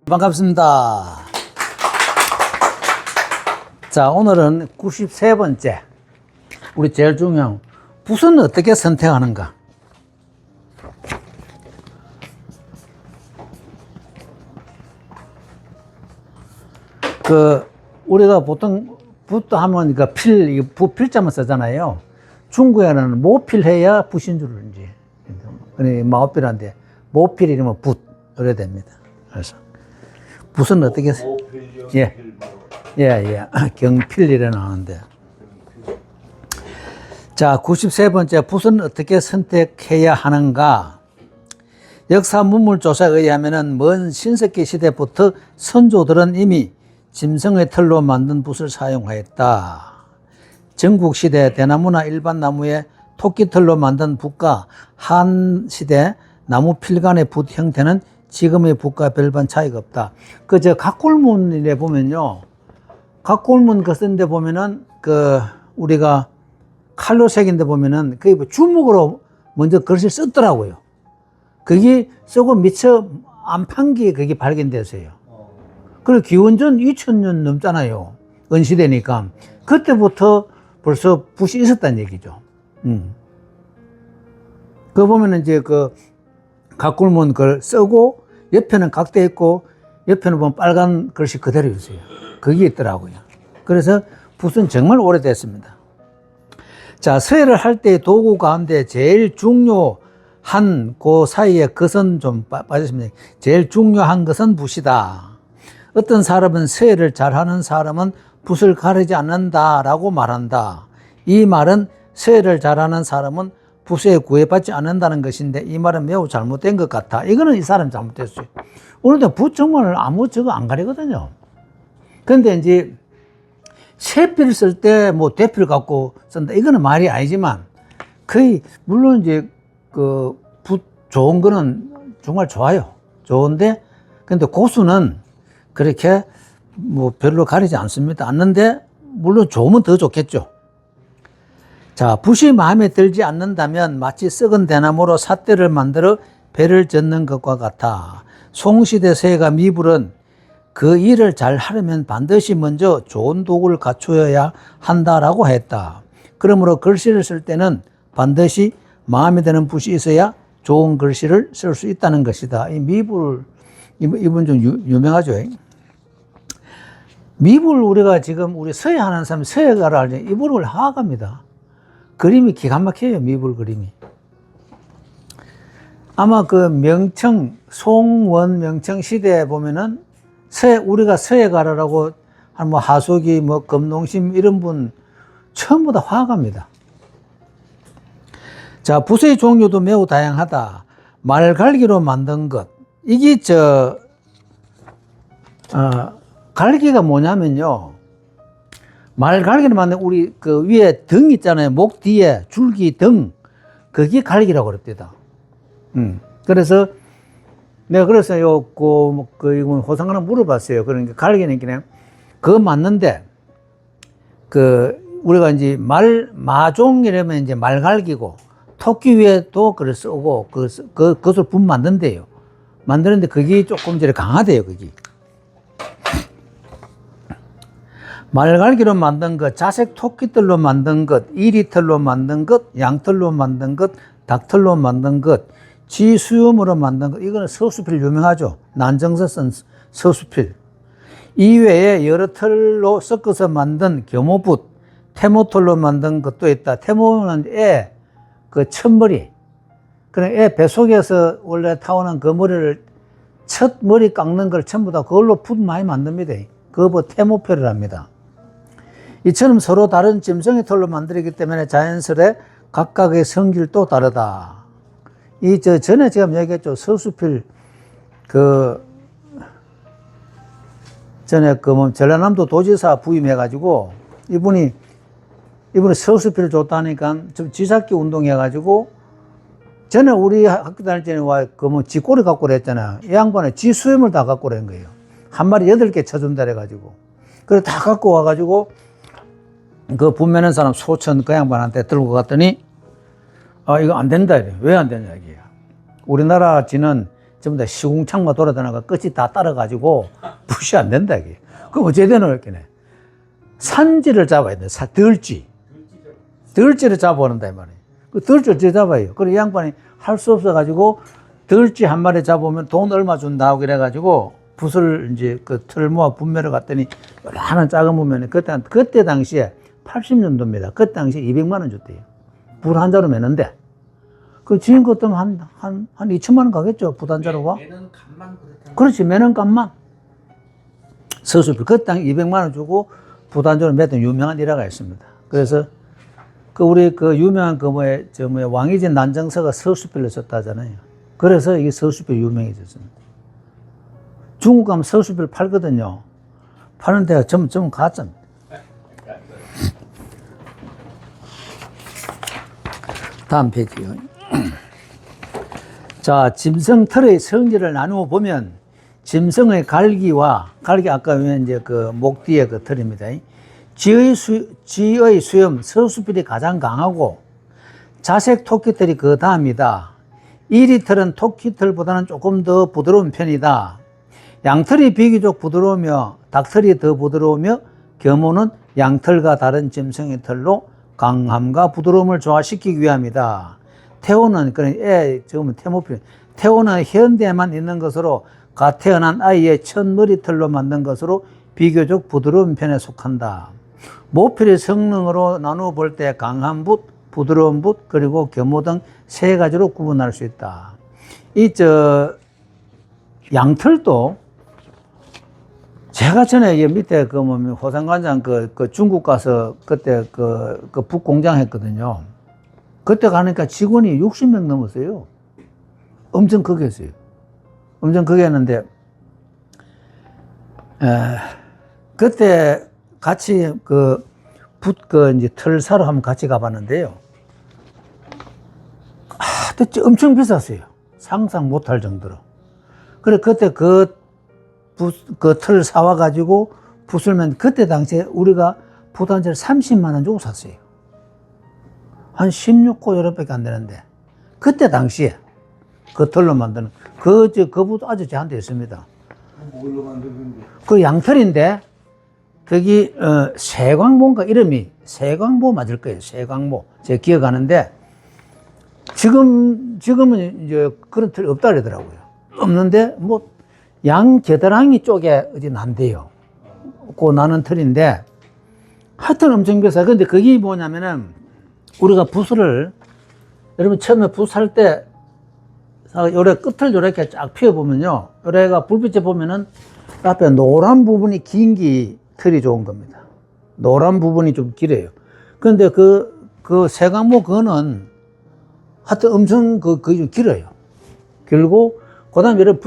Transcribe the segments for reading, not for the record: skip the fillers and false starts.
반갑습니다. 자, 오늘은 93번째. 우리 제일 중요한 붓은 어떻게 선택하는가. 우리가 보통 붓도 하면 붓필자만 쓰잖아요. 중국에는 모필해야 붓인 줄 알지. 마오필한데 모필 이러면 붓, 이래 됩니다. 그래서 붓은 어떻게 경필이라 나오는데. 자, 93번째 붓은 어떻게 선택해야 하는가. 역사 문물 조사에 의하면은 먼 신석기 시대부터 선조들은 이미 짐승의 털로 만든 붓을 사용하였다. 전국 시대 대나무나 일반 나무의 토끼 털로 만든 붓과 한 시대 나무 필간의 붓 형태는 지금의 붓과 별반 차이가 없다. 각골문에 보면요. 각골문 쓴데 보면은 우리가 칼로 새긴데 보면은 주먹으로 먼저 글씨를 썼더라고요. 그게 쓰고 미처 안판기에 그게 발견됐어요. 그리고 기원전 2000년 넘잖아요. 은시대니까. 그때부터 벌써 붓이 있었다는 얘기죠. 보면은 각골문 걸 쓰고, 옆에는 각돼 있고, 옆에는 보면 빨간 글씨 그대로 있어요. 그게 있더라고요. 그래서 붓은 정말 오래됐습니다. 자, 서예를 할 때 도구 가운데 제일 중요한 그 사이에 것은 좀 빠졌습니다. 제일 중요한 것은 붓이다. 어떤 사람은 서예를 잘하는 사람은 붓을 가리지 않는다라고 말한다. 이 말은 서예를 잘하는 사람은 붓에 구애받지 않는다는 것인데 이 말은 매우 잘못된 것 같아. 이거는 이 사람 잘못됐어요. 오늘도 붓 정말 아무 저거 안 가리거든요. 그런데 이제 세필 쓸 때 대필 갖고 쓴다. 이거는 말이 아니지만 거의 물론 이제 붓 좋은 거는 정말 좋아요. 좋은데 근데 고수는 그렇게 별로 가리지 않는데 물론 좋으면 더 좋겠죠. 자, 붓이 마음에 들지 않는다면 마치 썩은 대나무로 삿대를 만들어 배를 젓는 것과 같아. 송시대 서예가 미불은 그 일을 잘 하려면 반드시 먼저 좋은 도구를 갖추어야 한다라고 했다. 그러므로 글씨를 쓸 때는 반드시 마음에 드는 붓이 있어야 좋은 글씨를 쓸 수 있다는 것이다. 이 미불, 이분 좀 유명하죠. 미불 우리가 지금 우리 서예하는 사람, 서예가를 알죠. 이분을 화가입니다. 그림이 기가 막혀요, 미불 그림이. 아마 송원 명청 시대에 보면은 우리가 서예가라고 한 하숙이, 검농심 이런 분 전부 다 화가입니다. 자, 붓의 종류도 매우 다양하다. 말갈기로 만든 것. 이게 갈기가 뭐냐면요. 말갈기를 만든 우리 위에 등 있잖아요. 목 뒤에 줄기 등. 그게 갈기라고 그럽니다. 그래서 내가 이건 호상하나 물어봤어요. 그러니까 갈기는 그냥 그거 맞는데 우리가 이제 마종이라면 이제 말갈기고 토끼 위에도 그걸 쓰고 그것을 붓 만든대요. 만드는데 그게 조금 강하대요, 그게. 말갈기로 만든 것, 자색 토끼털로 만든 것, 이리털로 만든 것, 양털로 만든 것, 닭털로 만든 것, 쥐수염으로 만든 것. 이거는 서수필 유명하죠. 난정서 쓴 서수필. 이외에 여러 털로 섞어서 만든 겸호붓, 태모털로 만든 것도 있다. 태모는 첫머리. 애 뱃속에서 원래 타오는 그 머리를 첫 머리 깎는 걸 전부 다 그걸로 붓 많이 만듭니다. 그거 태모표를 합니다. 이처럼 서로 다른 짐승의 털로 만들기 때문에 자연스레 각각의 성질도 다르다. 전에 제가 얘기했죠. 서수필, 전에 전라남도 도지사 부임해가지고, 이분이 서수필 좋다니까 좀 쥐잡기 운동해가지고, 전에 우리 학교 다닐 때는 쥐꼬리 갖고 그랬잖아. 이 양반은 쥐수염을 다 갖고 그런 거예요. 한 마리 8개 쳐준다 그래가지고. 그래 다 갖고 와가지고, 분매는 사람 소천 그 양반한테 들고 갔더니, 이거 안 된다. 이래. 왜 안 되냐, 이게. 우리나라 쥐는 전부 다 시궁창만 돌아다니가 끝이 다 따라가지고 푸시 안 된다, 이게. 그럼 어째 되노, 이렇게. 산지를 잡아야 돼, 덜지. 덜지를 잡아오는다, 이 말이에요. 그 덜지를 어째 잡아요? 그래, 이 양반이 할 수 없어가지고, 덜지 한 마리 잡으면 돈 얼마 준다 하고 그래가지고, 붓을 이제 그 틀을 모아 분매를 갔더니, 요란한 작은 무면에 그때 당시에 80년도입니다. 그때 당시에 200만 원 줬대요. 붓 한 자루 매는데. 그 지금 같으면 한 2천만 원 가겠죠, 붓 한 자루가? 매는 값만 그렇다. 그렇지, 매는 값만. 서수필. 그때 당시 200만 원 주고 붓 한 자루 맸던 유명한 일화가 있습니다. 그래서 우리 유명한 왕이진 난정서가 서수필로 썼다 하잖아요. 그래서 이게 서수필 유명해졌습니다. 중국 가면 서수필 팔거든요. 파는 데가 좀 가짜입니다. 다음 페이지요. 자, 짐승털의 성질을 나누어 보면, 짐승의 갈기 아까 이제 목 뒤에 그 털입니다. 쥐의 수염, 서수필이 가장 강하고, 자색 토끼털이 그 다음이다. 이리털은 토끼털보다는 조금 더 부드러운 편이다. 양털이 비교적 부드러우며 닭털이 더 부드러우며 겸호는 양털과 다른 짐승의 털로 강함과 부드러움을 조화시키기 위함이다. 태호는 태호는 현대에만 있는 것으로 갓 태어난 아이의 첫 머리털로 만든 것으로 비교적 부드러운 편에 속한다. 모필의 성능으로 나누어 볼 때 강한 붓, 부드러운 붓, 그리고 겸호 등 세 가지로 구분할 수 있다. 양털도 제가 전에 밑에 호산관장 중국 가서 그때 붓 공장 했거든요. 그때 가니까 직원이 60명 넘었어요. 엄청 크게 했어요. 엄청 크게 했는데, 그때 같이 이제 털 사러 한번 같이 가봤는데요. 엄청 비쌌어요. 상상 못할 정도로. 그래, 그때 털 사와가지고 붓을면 그때 당시에 우리가 붓 한 자루 30만 원 주고 샀어요. 한 16호 요렇게밖에 안 되는데. 그때 당시에 그 털로 만드는, 그 붓 아주 저한테 있습니다. 뭘로 만드는데? 그 양털인데, 거기, 세광모인가 이름이, 세광모 맞을 거예요. 세광모. 제가 기억하는데, 지금은 이제 그런 털이 없다 그러더라고요. 없는데, 양 겨드랑이 쪽에 어디 난대요. 그 나는 털인데, 하여튼 엄청 비싸. 근데 그게 뭐냐면은, 우리가 붓을, 여러분 처음에 붓 살 때, 요래 끝을 요렇게 쫙 피워보면요. 요래가 불빛에 보면은, 앞에 노란 부분이 긴 게 털이 좋은 겁니다. 노란 부분이 좀 길어요. 그런데 세광모 그거는 하여튼 엄청 그게 좀 길어요. 길고, 그 다음에 이렇게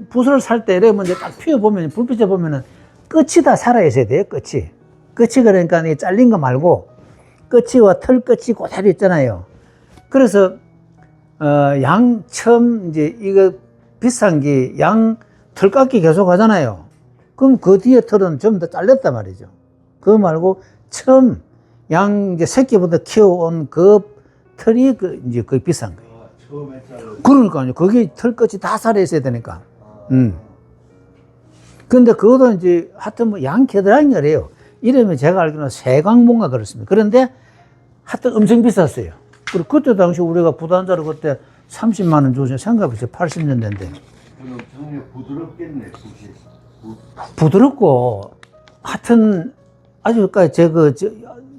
붓을 살 때 이렇게 먼저 딱 피워보면, 불빛에 보면은 끝이 다 살아있어야 돼요, 끝이. 끝이 그러니까 이 잘린 거 말고, 끝이와 털 끝이 그대로 있잖아요. 그래서, 처음 이제 이거 비싼 게 털깎기 계속 하잖아요. 그럼 그 뒤에 털은 전부 다 잘렸단 말이죠. 그거 말고 처음 이제 새끼부터 키워온 그 털이 이제 거의 비싼 거예요. 처음에 잘라. 그러니까요. 거기 털 끝이 다 살아있어야 되니까. 근데 그것도 이제 하여튼 양 겨드랑이래요. 이름이 제가 알기로는 세광모인가 그렇습니다. 그런데 하여튼 엄청 비쌌어요. 그리고 그때 당시 우리가 붓 한 자루 그때 30만 원 주죠. 생각해보세요. 80년대인데. 그럼 정말 부드럽겠네, 붓이. 부드럽고, 하여튼, 아직까지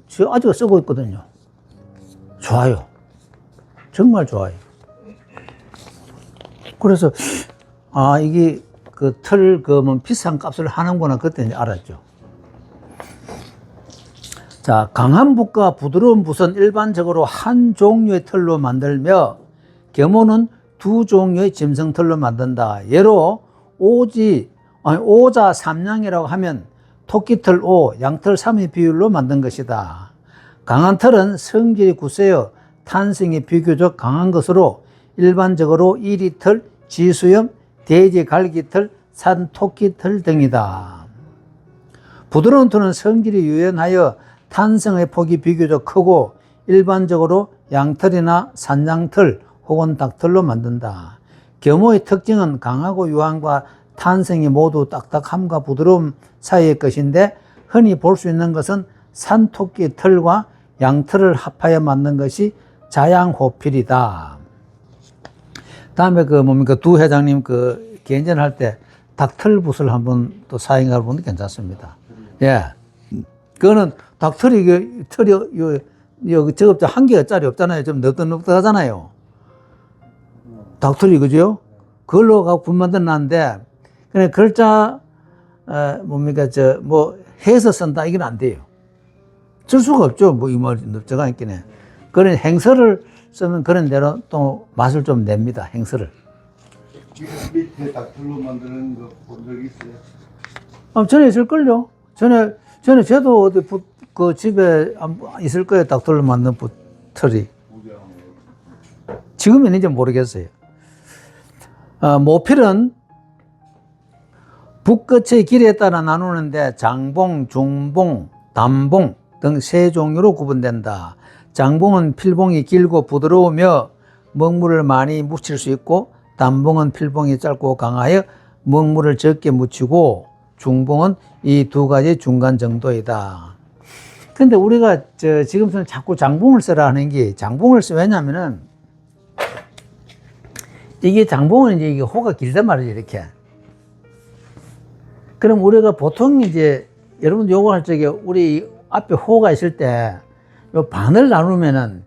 저 아직 쓰고 있거든요. 좋아요. 정말 좋아요. 그래서, 이게 비싼 값을 하는구나. 그때 이제 알았죠. 자, 강한 붓과 부드러운 붓은 일반적으로 한 종류의 털로 만들며, 겸호는 두 종류의 짐승털로 만든다. 예로, 오자 삼양이라고 하면 토끼털 5, 양털 3의 비율로 만든 것이다. 강한 털은 성질이 굳세어 탄성이 비교적 강한 것으로 일반적으로 이리털, 쥐수염, 돼지 갈기털, 산 토끼털 등이다. 부드러운 털은 성질이 유연하여 탄성의 폭이 비교적 크고 일반적으로 양털이나 산양털 혹은 닭털로 만든다. 겸호의 특징은 강하고 유한과 탄성이 모두 딱딱함과 부드러움 사이의 것인데 흔히 볼 수 있는 것은 산토끼 털과 양털을 합하여 만든 것이 자양호필이다. 다음에 그 뭡니까 두 회장님 그 개인전할 때 닭털붓을 한번 또 사용해 보는 게 괜찮습니다. 예, 그거는 닭털이 이게 털이 여기 저거 한 개짜리 없잖아요. 좀 넉넉하잖아요. 닭털이 그죠? 그걸로 갖고 붓 만들어놨는데 그냥 글자 뭡니까 뭐 해서 쓴다 이건 안 돼요. 쓸 수가 없죠. 뭐 이 말이 넓적하니까 그런 행서를 쓰면 그런 대로 또 맛을 좀 냅니다. 행서를. 밑에 닭털로 만드는 거 본 적 있어요? 전에 있을걸요. 전에 저도 어디 그 집에 있을 거예요. 닭털로 만든 털이. 지금은 있는지 모르겠어요. 모필은 붓끝의 길이에 따라 나누는데 장봉, 중봉, 단봉 등 세 종류로 구분된다. 장봉은 필봉이 길고 부드러우며 먹물을 많이 묻힐 수 있고 단봉은 필봉이 짧고 강하여 먹물을 적게 묻히고 중봉은 이 두 가지 중간 정도이다. 근데 우리가 지금서는 자꾸 장봉을 쓰라 하는 게 장봉을 왜냐면은 이게 장봉은 이제 이게 호가 길단 말이죠, 이렇게. 그럼 우리가 보통 이제 여러분 요거 할 적에 우리 앞에 호가 있을 때 요 반을 나누면은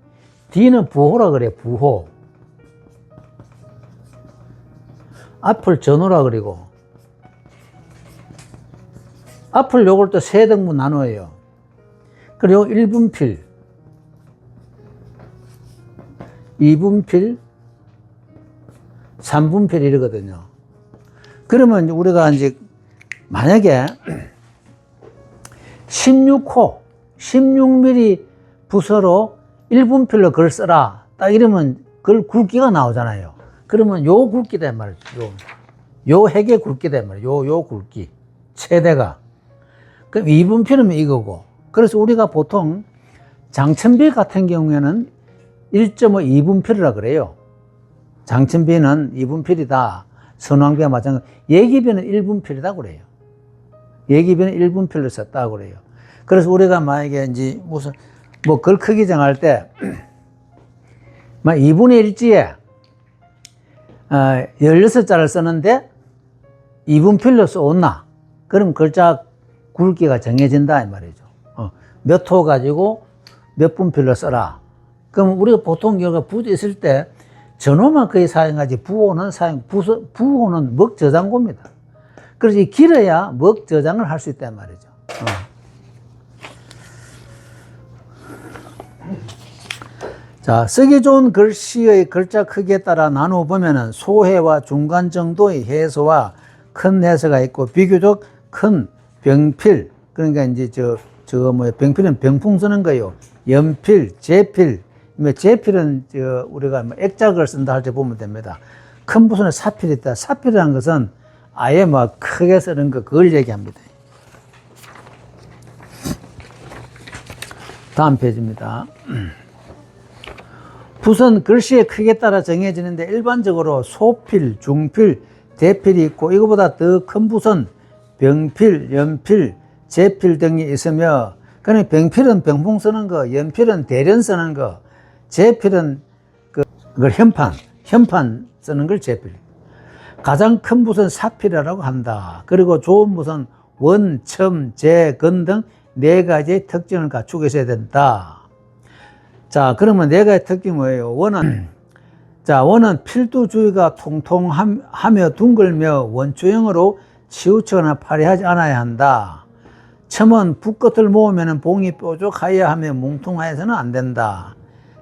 뒤는 부호라 그래, 부호. 앞을 전호라 그리고 앞을 요걸 또 세 등분 나눠요. 그리고 1분필, 2분필, 3분필 이러거든요. 그러면 우리가 이제 만약에 16호, 16mm 부서로 1분필로 글 써라. 딱 이러면 글 굵기가 나오잖아요. 그러면 요 굵기다 말이죠. 요 핵의 굵기다 말이에요. 요 굵기. 최대가. 그럼 2분필이면 이거고. 그래서 우리가 보통 장천비 같은 경우에는 1.5 2분필이라 그래요. 장천비는 2분필이다. 선왕비와 마찬가지. 예기비는 1분필이다 그래요. 예기비는 1분필로 썼다고 그래요. 그래서 우리가 만약에 이제 무슨 뭐 글 크기 정할 때 2분의 1지에 16자를 쓰는데 2분필로 써온나? 그럼 글자 굵기가 정해진다 이 말이죠. 몇 호 가지고 몇 분필로 써라. 그럼 우리가 보통 여기가 붓이 있을 때 전호만 거의 사용하지 부호는 먹 저장고입니다. 그래서 길어야 먹 저장을 할 수 있단 말이죠. 자, 쓰기 좋은 글씨의 글자 크기에 따라 나누어 보면은 소해와 중간 정도의 해서와 큰 해서가 있고 비교적 큰 병필, 그러니까 이제 병필은 병풍 쓰는 거예요. 연필, 제필, 제필은 우리가 액작을 쓴다 할 때 보면 됩니다. 큰 붓은 사필이 있다. 사필이라는 것은 아예 크게 쓰는 거, 그걸 얘기합니다. 다음 페이지입니다. 붓은 글씨의 크기에 따라 정해지는데 일반적으로 소필, 중필, 대필이 있고 이거보다 더 큰 붓은 병필, 연필, 제필 등이 있으며 그러니까 병필은 병풍 쓰는 거, 연필은 대련 쓰는 거, 제필은 그걸 현판 쓰는 걸 제필. 가장 큰 붓은 사필이라고 한다. 그리고 좋은 붓은 원, 첨, 재, 건 등 네 가지의 특징을 갖추고 있어야 된다. 자, 그러면 네 가지 특징이 뭐예요? 원은 필두 주위가 통통하며 둥글며 원초형으로 치우치거나 파래하지 않아야 한다. 첨은 붓끝을 모으면 봉이 뾰족하여야 하며 뭉퉁하여서는 안 된다.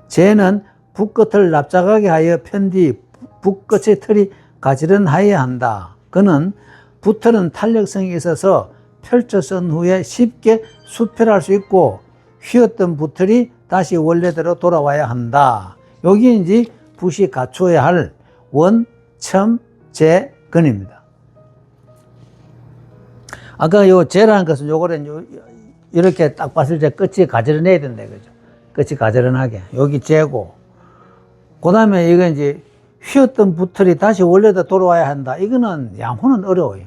재는 붓끝을 납작하게 하여 편뒤 붓끝의 털이 가지런하여야 한다. 그는 붓털은 탄력성이 있어서 펼쳐 쓴 후에 쉽게 수필할 수 있고 휘었던 붓털이 다시 원래대로 돌아와야 한다. 여기 이제 붓이 갖춰야 할 원, 첨, 재, 건입니다. 아까 요 재라는 것은 요거는 이렇게 딱 봤을 때 끝이 가지런해야 된다. 그죠? 끝이 가지런하게. 여기 재고. 그 다음에 이거 이제 휘었던 붓털이 다시 원래대로 돌아와야 한다. 이거는 양호는 어려워요.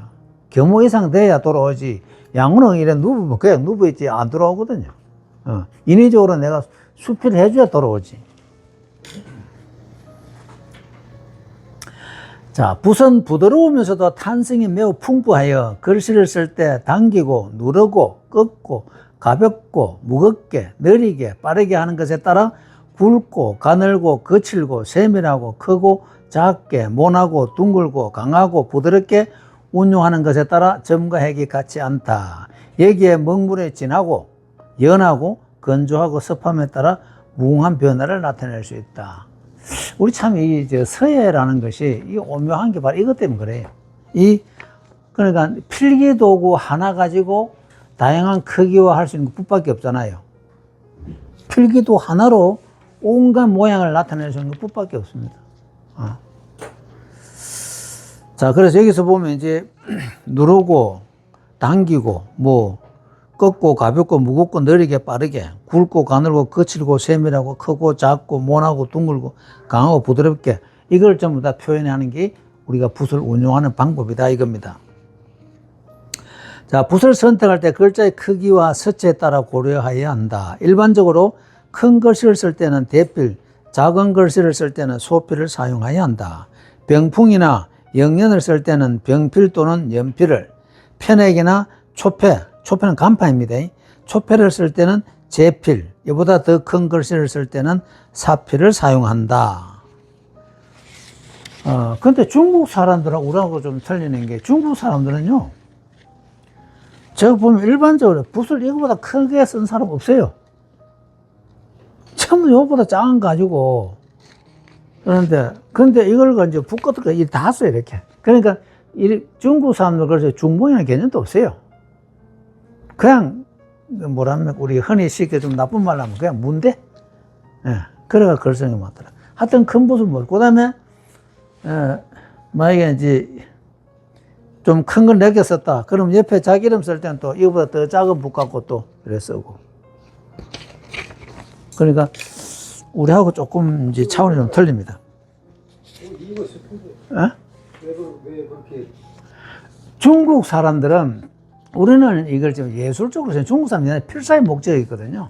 경호 이상 돼야 돌아오지. 양호는 이래 누우면 그냥 누워있지 안 돌아오거든요. 인위적으로 내가 수필을 해줘야 돌아오지. 자, 붓은 부드러우면서도 탄성이 매우 풍부하여 글씨를 쓸 때 당기고 누르고 꺾고 가볍고 무겁게 느리게 빠르게 하는 것에 따라 굵고 가늘고 거칠고 세밀하고 크고 작게 모나고 둥글고 강하고 부드럽게 운용하는 것에 따라 점과 핵이 같지 않다. 여기에 먹물에 진하고 연하고 건조하고 습함에 따라 무궁한 변화를 나타낼 수 있다. 우리 참 이 서예라는 것이 이 오묘한 게 바로 이것 때문에 그래요. 그러니까 필기도구 하나 가지고 다양한 크기와 할 수 있는 붓밖에 없잖아요. 필기도 하나로 온갖 모양을 나타낼 수 있는 붓밖에 없습니다. 자, 그래서 여기서 보면 이제 누르고 당기고 뭐 꺾고 가볍고 무겁고 느리게 빠르게 굵고 가늘고 거칠고 세밀하고 크고 작고 모나고 둥글고 강하고 부드럽게 이걸 전부 다 표현하는 게 우리가 붓을 운용하는 방법이다 이겁니다. 자, 붓을 선택할 때 글자의 크기와 서체에 따라 고려해야 한다. 일반적으로 큰 글씨를 쓸 때는 대필, 작은 글씨를 쓸 때는 소필을 사용해야 한다. 병풍이나 영연을 쓸 때는 병필 또는 연필을, 편액이나 초패는 간판입니다. 초패를 쓸 때는 제필, 이보다 더 큰 글씨를 쓸 때는 사필을 사용한다. 근데 중국 사람들하고 우리하고 좀 틀리는 게 중국 사람들은요, 제가 보면 일반적으로 붓을 이거보다 크게 쓴 사람 없어요. 전부 이거보다 작은 거 가지고. 근데 이걸 이제 붓 같은 거 다 써요, 이렇게. 그러니까 중국 사람들 그래서 중봉이라는 개념도 없어요. 그냥, 뭐라면, 우리 흔히 쉽게 좀 나쁜 말로 하면 그냥 문대? 예, 그래가 글쓰는 게 많더라. 하여튼 큰 붓을 뭐, 그 다음에, 만약에 이제 좀 큰 걸 내게 썼다. 그럼 옆에 자기 이름 쓸 때는 또 이거보다 더 작은 붓 갖고 또 이래 쓰고. 그러니까, 우리하고 조금 이제 차원이 좀 틀립니다. 이거 싶은데. 왜 그렇게? 중국 사람들은 우리는 이걸 좀 예술적으로 해서 중국 사람들은 필사의 목적이 있거든요.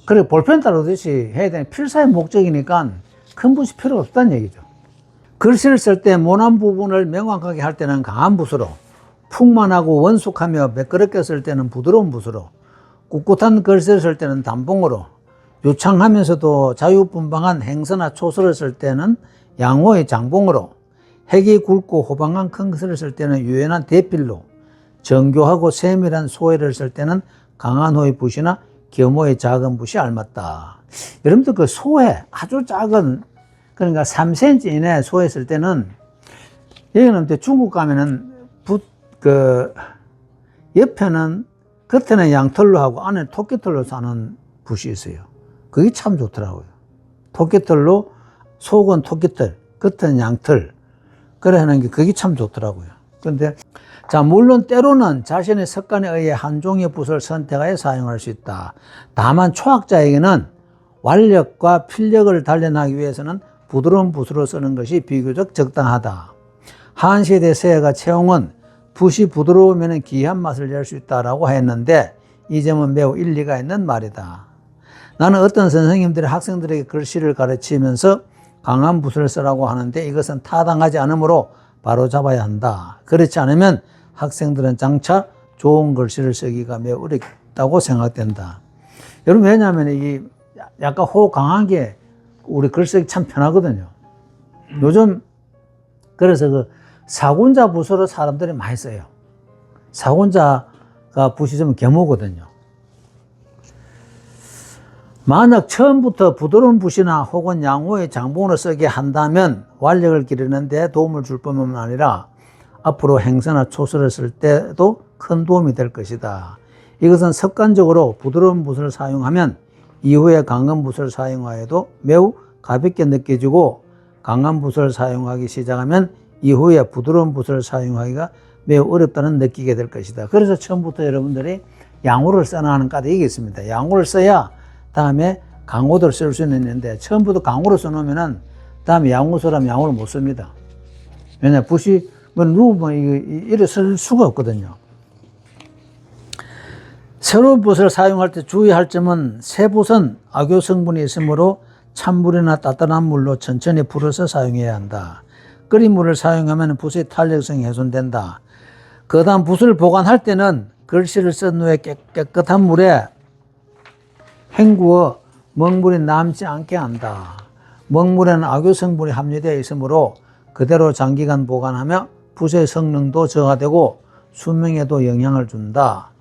그래 볼펜 다루듯이 해야 되는 필사의 목적이니까 큰 붓이 필요 없다는 얘기죠. 글씨를 쓸 때 모난 부분을 명확하게 할 때는 강한 붓으로, 풍만하고 원숙하며 매끄럽게 쓸 때는 부드러운 붓으로, 꿋꿋한 글씨를 쓸 때는 단봉으로, 유창하면서도 자유분방한 행서나 초서를 쓸 때는 양호의 장봉으로, 핵이 굵고 호방한 큰 글씨를 쓸 때는 유연한 대필로, 정교하고 세밀한 소해를 쓸 때는 강한 호의 붓이나 겸호의 작은 붓이 알맞다. 여러분들 그 소해, 아주 작은, 그러니까 3cm 이내 소해 쓸 때는, 여기는 중국 가면은 옆에는, 겉에는 양털로 하고 안에 토끼털로 사는 붓이 있어요. 그게 참 좋더라고요. 토끼털로, 속은 토끼털, 겉은 양털. 그래 하는 게 그게 참 좋더라고요. 근데, 자, 물론 때로는 자신의 습관에 의해 한 종의 붓을 선택하여 사용할 수 있다. 다만 초학자에게는 완력과 필력을 단련하기 위해서는 부드러운 붓으로 쓰는 것이 비교적 적당하다. 한시대 서예가 채용은 붓이 부드러우면 귀한 맛을 낼 수 있다라고 했는데 이 점은 매우 일리가 있는 말이다. 나는 어떤 선생님들이 학생들에게 글씨를 가르치면서 강한 붓을 쓰라고 하는데 이것은 타당하지 않으므로 바로 잡아야 한다. 그렇지 않으면 학생들은 장차 좋은 글씨를 쓰기가 매우 어렵다고 생각된다. 여러분, 왜냐하면 이게 약간 호 강한 게 우리 글쓰기 참 편하거든요. 요즘, 그래서 그 사군자 붓으로 사람들이 많이 써요. 사군자가 붓이 좀 겸호거든요. 만약 처음부터 부드러운 붓이나 혹은 양호의 장봉으로 쓰게 한다면 완력을 기르는 데 도움을 줄 뿐만 아니라 앞으로 행서나 초서를 쓸 때도 큰 도움이 될 것이다. 이것은 습관적으로 부드러운 붓을 사용하면 이후에 강한 붓을 사용하여도 매우 가볍게 느껴지고 강한 붓을 사용하기 시작하면 이후에 부드러운 붓을 사용하기가 매우 어렵다는 느끼게 될 것이다. 그래서 처음부터 여러분들이 양호를 써나가는 까닭이 이게 있습니다. 양호를 써야 다음에 강호도를 쓸 수 있는데 처음부터 강호를 써놓으면은 다음에 양호서라면 양호를 못 씁니다. 왜냐, 붓이 뭐 누우면 이래 쓸 수가 없거든요. 새로운 붓을 사용할 때 주의할 점은 새 붓은 악효 성분이 있으므로 찬물이나 따뜻한 물로 천천히 불어서 사용해야 한다. 끓인 물을 사용하면 붓의 탄력성이 훼손된다. 그 다음 붓을 보관할 때는 글씨를 쓴 후에 깨끗한 물에 헹구어 먹물이 남지 않게 한다. 먹물에는 악효 성분이 함유되어 있으므로 그대로 장기간 보관하며 붓의 성능도 저하되고 수명에도 영향을 준다.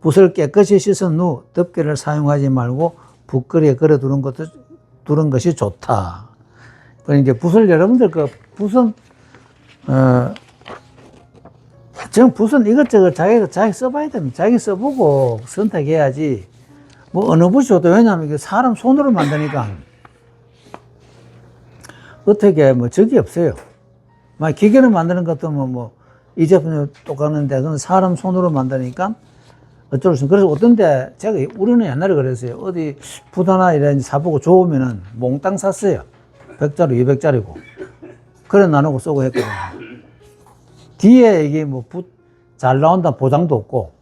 붓을 깨끗이 씻은 후 덮개를 사용하지 말고 붓거리에 걸어 두는 것이 좋다. 그러니까 이제 붓을 여러분들 붓은 붓은 이것저것 자기 써봐야 됩니다. 자기 써보고 선택해야지. 뭐 어느 붓이 좋다. 왜냐하면 이게 사람 손으로 만드니까 어떻게 뭐 적이 없어요. 막 기계로 만드는 것도 이 제품이 똑같은데 그건 사람 손으로 만드니까 어쩔 수 없어요. 그래서 어떤데 우리는 옛날에 그랬어요. 어디 붓 하나 이래 사보고 좋으면은 몽땅 샀어요. 100짜리, 200짜리고. 그래 나누고 쓰고 했거든요. 뒤에 이게 붓 잘 나온다 보장도 없고,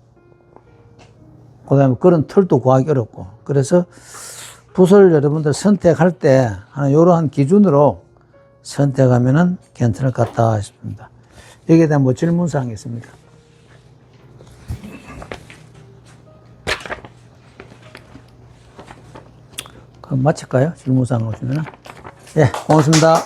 그 다음에 그런 털도 구하기 어렵고. 그래서 붓을 여러분들 선택할 때 이러한 기준으로 선택하면은 괜찮을 것 같다 싶습니다. 여기에 대한 질문사항이 있습니까? 그럼 마칠까요? 질문사항 오시면은. 예, 고맙습니다.